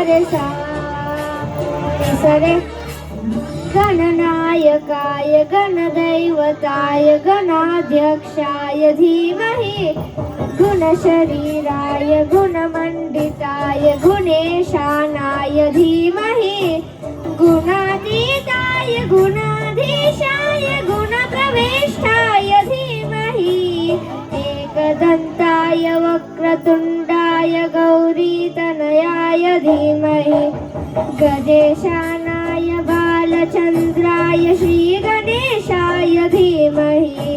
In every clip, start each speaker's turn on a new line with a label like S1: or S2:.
S1: रे सा सरे गणनायकाय गणदैवताय गणाध्यक्षाय धीमहि गुणशरीराय गुणमण्डिताय गुणेशानाय धीमहि गुणातीताय गुणाधीशाय गुणप्रविष्टाय धीमहि एकदन्ताय वक्रतुण्डाय गौरीतनयाय धीमहि गजेशानाय बालचन्द्राय श्रीगणेशाय धीमहि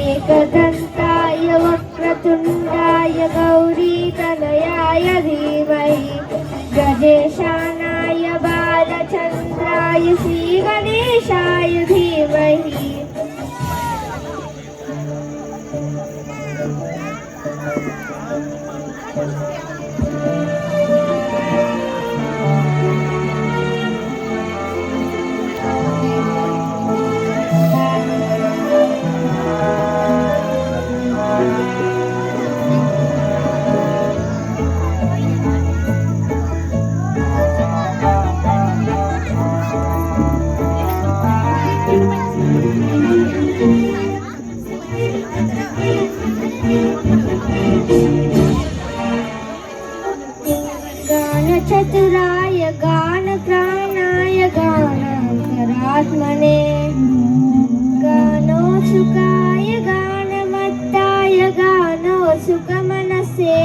S1: एकदन्ताय वक्रतुण्डाय गौरीतनयाय धीमहि गजेशानाय बालचन्द्राय श्रीगणेशाय धीमहि चतुराय गानप्राणाय गानान्तरात्मने गानोत्सुकाय गानमत्ताय गानोत्सुकमनसे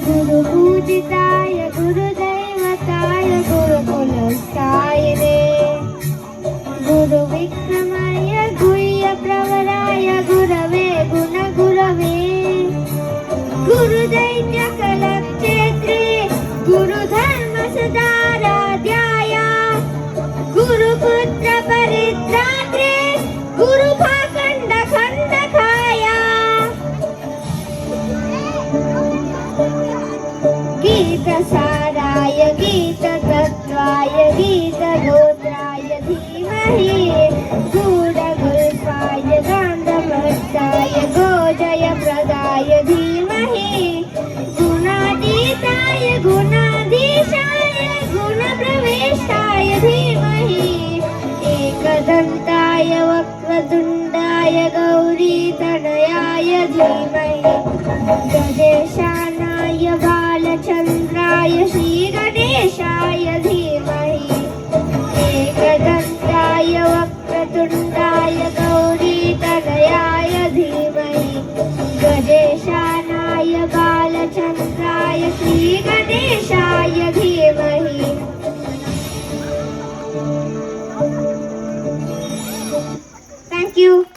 S1: गुरुपूजिताय गुरुदैवताय गुरुकुलस्थाय रे गुरुविक्रमाय गुह्यप्रवराय गुरवे गुणगुरवे गुरुदैत्यकलक्षेत्रे गुरुधर्मसदाराध्याय गुरुपुत्र परित्रात्रे गुरुभाखण्डखण्डकाय गीतसाराय गीततत्त्वाय गीतगोत्राय धीमहि गूढगुल्फाय गान्धमत्ताय गोजयप्रदाय धीमहि गुणातीताय गुणाधीशाय गुणप्रविष्टाय धीमहि एकदन्ताय वक्रतुण्डाय गौरीतनयाय धीमहि गजेशानाय बालचन्द्राय श्रीगणेशाय धीमहि एकदन्ताय वक्रतुण्डाय गौरीतनयाय धीमहि गजेशानाय बालचन्द्राय श्रीगणेशाय धीमहि Thank you.